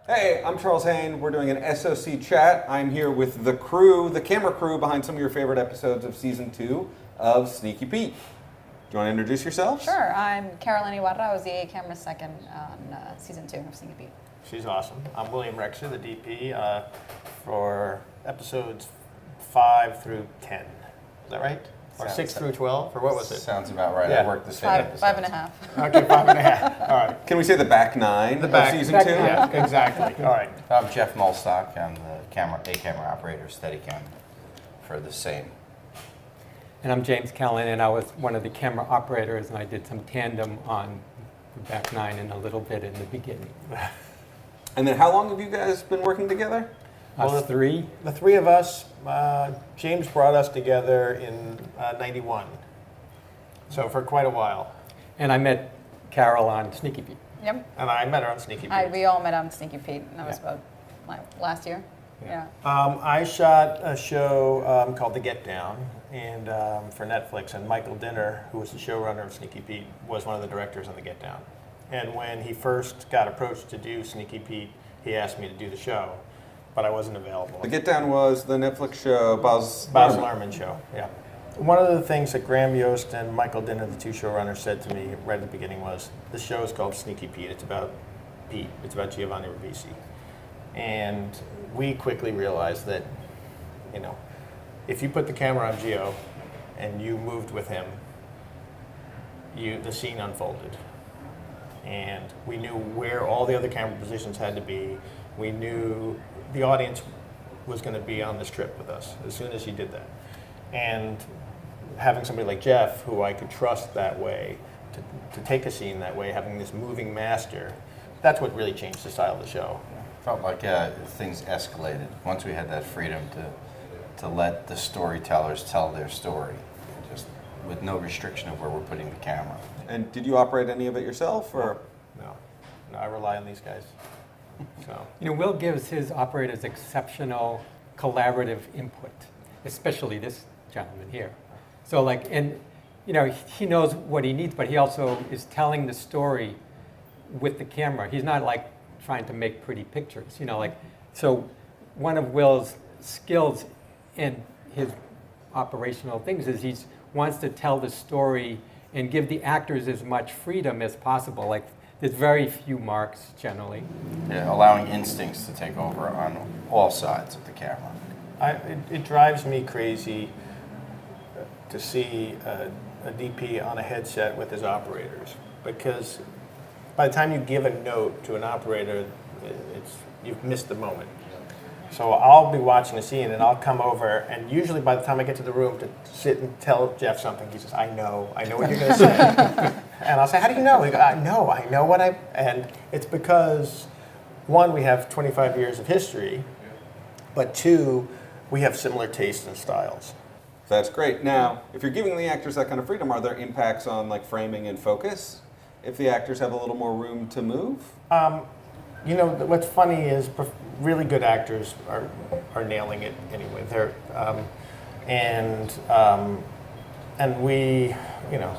Hey, I'm Charles Hain. We're doing an S.O.C chat. I'm here with the crew, the camera crew behind some of your favorite episodes of Season 2 of Sneaky Pete. Do you want to introduce yourselves? Sure, I'm Carolina Ibarra. I was the A camera second on Season 2 of Sneaky Pete. She's awesome. I'm William Rexer, the DP, for episodes 5 through 10. Is that right? Or 6 through 12? Or what was it? Sounds about right. Yeah. I worked the same Five, episodes. 5.5. Okay, 5.5. All right. Can we say the back nine The back, of Season 2? Yeah, exactly. All right. I'm Jeff Mulstock. I'm the camera operator, Steadicam, for the same. And I'm James Callan, and I was one of the camera operators, and I did some tandem on the back nine and a little bit in the beginning. And then how long have you guys been working together? Us three. The three of us, James brought us together in 91. So for quite a while. And I met Carol on Sneaky Pete. Yep. And I met her on Sneaky Pete. We all met on Sneaky Pete, and that was Yeah. about last year. Yeah. I shot a show called The Get Down and for Netflix, and Michael Dinner, who was the showrunner of Sneaky Pete, was one of the directors on The Get Down. And when he first got approached to do Sneaky Pete, he asked me to do the show, but I wasn't available. The Get Down was the Netflix show Baz Baz Luhrmann. Luhrmann show, yeah. One of the things that Graham Yost and Michael Dinner, the two showrunners, said to me right at the beginning was, this show is called Sneaky Pete. It's about Pete. It's about Giovanni Ribisi. And we quickly realized that, you know, if you put the camera on Gio and you moved with him, the scene unfolded. And we knew where all the other camera positions had to be. We knew the audience was going to be on this trip with us as soon as he did that. And having somebody like Jeff, who I could trust that way, to take a scene that way, having this moving master, that's what really changed the style of the show. Felt like things escalated once we had that freedom to let the storytellers tell their story, just with no restriction of where we're putting the camera. And did you operate any of it yourself? Or? No, I rely on these guys. So. You know, Will gives his operators exceptional collaborative input, especially this gentleman here. So like, and you know, he knows what he needs, but he also is telling the story with the camera. He's not like trying to make pretty pictures, you know, like, so one of Will's skills in his operational things is he wants to tell the story and give the actors as much freedom as possible. Like, there's very few marks generally. Yeah, allowing instincts to take over on all sides of the camera. It drives me crazy to see a DP on a headset with his operators, because by the time you give a note to an operator, you've missed the moment. So I'll be watching a scene and I'll come over, and usually by the time I get to the room to sit and tell Jeff something, he says, I know what you're going to say. And I'll say, how do you know? He goes, I know what and it's because, one, we have 25 years of history, but two, we have similar tastes and styles. That's great. Now, if you're giving the actors that kind of freedom, are there impacts on like framing and focus? If the actors have a little more room to move? You know, what's funny is really good actors are nailing it anyway. And we, you know,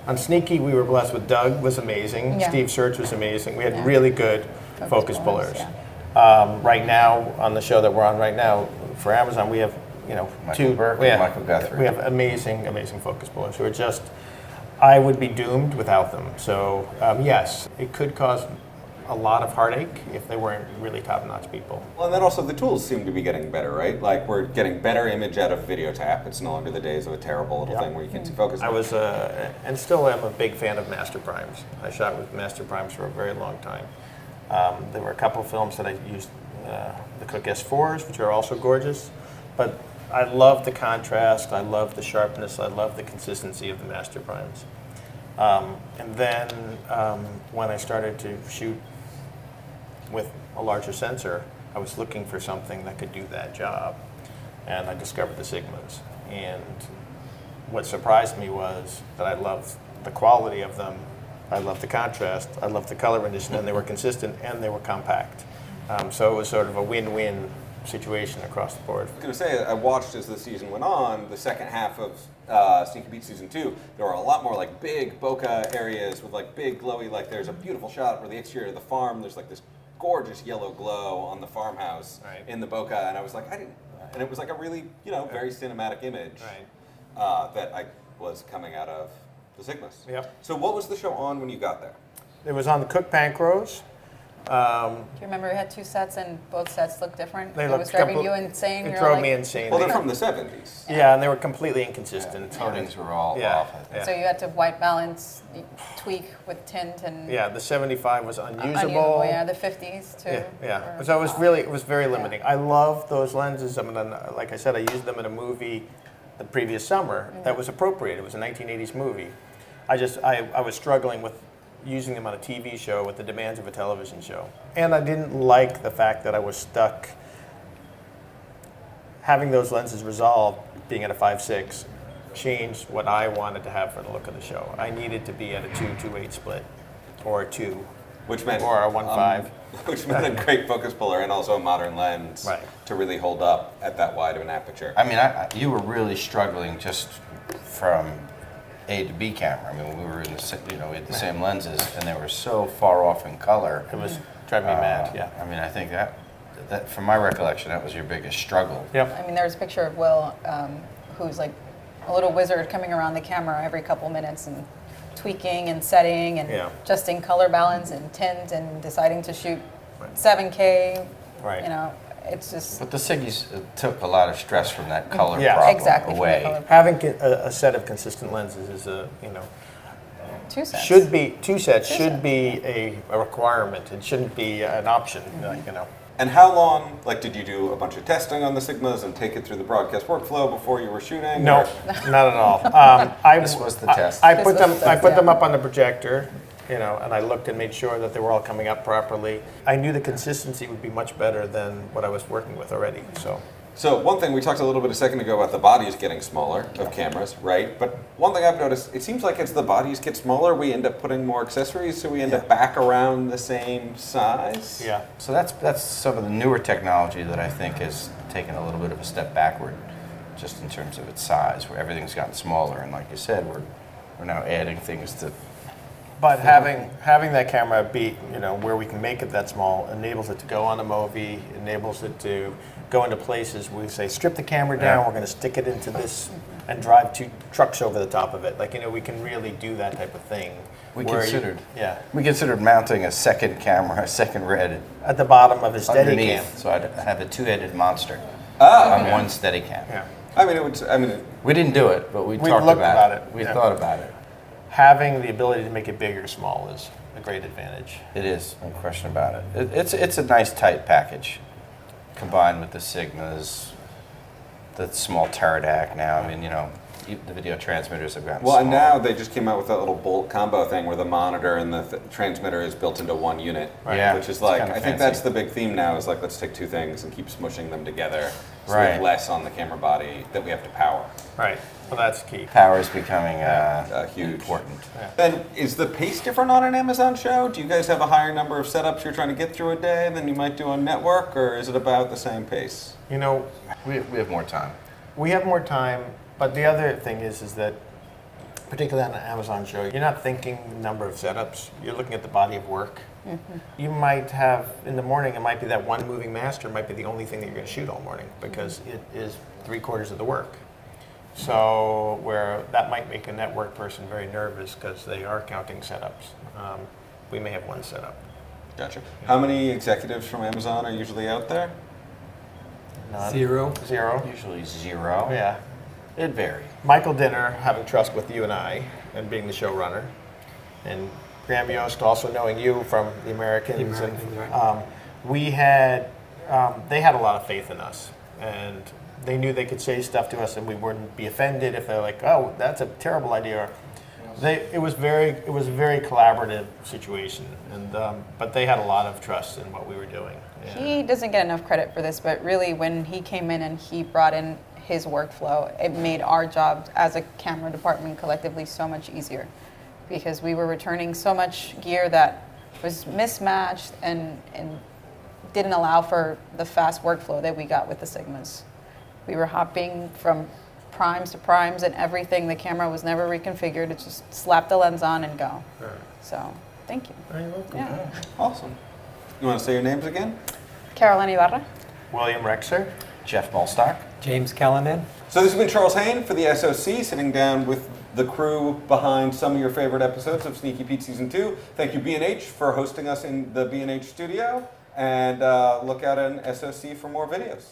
on Sneaky we were blessed with Doug was amazing. Yeah. Steve Search was amazing. We had Yeah. really good focus pullers. Yeah. Right now, on the show that we're on right now for Amazon, we have, you know, Michael Burke and Michael Guthrie. We have amazing focus pullers who are just, I would be doomed without them. So yes, it could cause a lot of heartache if they weren't really top-notch people. Well, and then also the tools seem to be getting better, right? Like we're getting better image out of video tap. It's no longer the days of a terrible little thing where you can't see focus. I was, and still am, a big fan of Master Primes. I shot with Master Primes for a very long time. There were a couple films that I used, the Cook S4s, which are also gorgeous, but I love the contrast, I love the sharpness, I love the consistency of the Master Primes. And then when I started to shoot with a larger sensor, I was looking for something that could do that job. And I discovered the Sigmas. And what surprised me was that I loved the quality of them, I loved the contrast, I loved the color rendition, and they were consistent and they were compact. So it was sort of a win-win situation across the board. I was going to say, I watched as the season went on, the second half of Sneaky Pete Season 2, there were a lot more like big bokeh areas with like big glowy, like there's a beautiful shot where the exterior of the farm, there's like this gorgeous yellow glow on the farmhouse Right. in the bokeh, and I was like, I didn't, and it was like a really, very cinematic image that I was coming out of the Sigmas. Yep. So what was the show on when you got there? It was on the Cook Pancrose. Do you remember we had 2 sets and both sets looked different? They It looked was driving compl- you insane. It You're drove like, me insane. Well, they're from the 70s. Yeah, and they were completely inconsistent. Tonings were all Yeah. off, I think. Yeah. So you had to white balance, tweak with tint and Yeah, the 75 was unusable. unusable. Yeah, the 50s too. Yeah. were So it was very Yeah. limiting. I love those lenses. I mean, like I said, I used them in a movie the previous summer that was appropriate. It was a 1980s movie. I was struggling with using them on a TV show with the demands of a television show. And I didn't like the fact that I was stuck having those lenses resolved, being at a 5.6, changed what I wanted to have for the look of the show. I needed to be at a 2.28 split or a 2. Which meant Or a 1.5. Which meant a great focus puller and also a modern lens Right. to really hold up at that wide of an aperture. I mean, you were really struggling just from A to B camera. I mean, we were in the, we had the same lenses, and they were so far off in color. It was driving me mad, yeah. I mean, I think that from my recollection, that was your biggest struggle. Yep. I mean, there's a picture of Will, who's like a little wizard coming around the camera every couple minutes and tweaking and setting and Yeah. adjusting color balance and tint and deciding to shoot 7K. Right. It's just But the Siggies took a lot of stress from that color Yeah. problem exactly from the away. color. Having a set of consistent lenses is 2 sets. should be, 2 sets Two should sets. be a requirement. It shouldn't be an option, And how long, did you do a bunch of testing on the Sigmas and take it through the broadcast workflow before you were shooting? No, or- not at all. This was the test. I This put was them. the I test, put them yeah. up on the projector, and I looked and made sure that they were all coming up properly. I knew the consistency would be much better than what I was working with already. So one thing, we talked a little bit a second ago about the bodies getting smaller of cameras, right? But one thing I've noticed, it seems like as the bodies get smaller, we end up putting more accessories, so we end up back around the same size. Yeah. So that's some of the newer technology that I think has taken a little bit of a step backward, just in terms of its size, where everything's gotten smaller. And like you said, we're now adding things to. But having that camera be, where we can make it that small enables it to go on a Movi, enables it to go into places where we say, strip the camera down, Yeah. we're going to stick it into this and drive 2 trucks over the top of it. We can really do that type of thing. We where you- We considered mounting a second camera, a second red at the bottom of his Steadicam. underneath. So I'd have a 2-headed monster Oh, on one Steadicam. Yeah. We didn't do it, but we We talked looked about about it. it, We yeah. thought about it. Having the ability to make it big or small is a great advantage. It is, no question about it. It's a nice tight package, combined with the Sigmas, the small Teradak now. I mean, the video transmitters have gotten well, and smaller. now they just came out with that little bolt combo thing where the monitor and the transmitter is built into one unit. Right. Yeah, Which is it's like, kinda I think fancy. that's the big theme now is let's take 2 things and keep smushing them together. So we Right. have less on the camera body that we have to power. Right. Well, that's key. Power is becoming Huge. important. Then is the pace different on an Amazon show? Do you guys have a higher number of setups you're trying to get through a day than you might do on network, or is it about the same pace? We have more time. We have more time, but the other thing is that, particularly on an Amazon show, you're not thinking number of setups. You're looking at the body of work. You might have, in the morning, it might be that one moving master might be the only thing that you're going to shoot all morning because it is 3/4 of the work. So where that might make a network person very nervous because they are counting setups. We may have 1 setup. Gotcha. How many executives from Amazon are usually out there? None. 0. 0. Usually 0. Yeah. It varies. Michael Dinner, having trust with you and I, and being the showrunner, and Graham Yost also knowing you from The Americans, The Americans, right. they had a lot of faith in us, and they knew they could say stuff to us and we wouldn't be offended if they're like, oh, that's a terrible idea. It was a very collaborative situation, and but they had a lot of trust in what we were doing. Yeah. He doesn't get enough credit for this, but really when he came in and he brought in his workflow, it made our job as a camera department collectively so much easier because we were returning so much gear that was mismatched and didn't allow for the fast workflow that we got with the Sigmas. We were hopping from primes to primes and everything. The camera was never reconfigured. It just slapped the lens on and go. Right. So, thank you. You're welcome. Yeah. Awesome. You want to say your names again? Caroline Ibarra. William Rexer. Jeff Molstock. James Callanan. So this has been Charles Hain for the S.O.C, sitting down with the crew behind some of your favorite episodes of Sneaky Pete Season 2. Thank you, B&H, for hosting us in the B&H studio. And look out on S.O.C for more videos.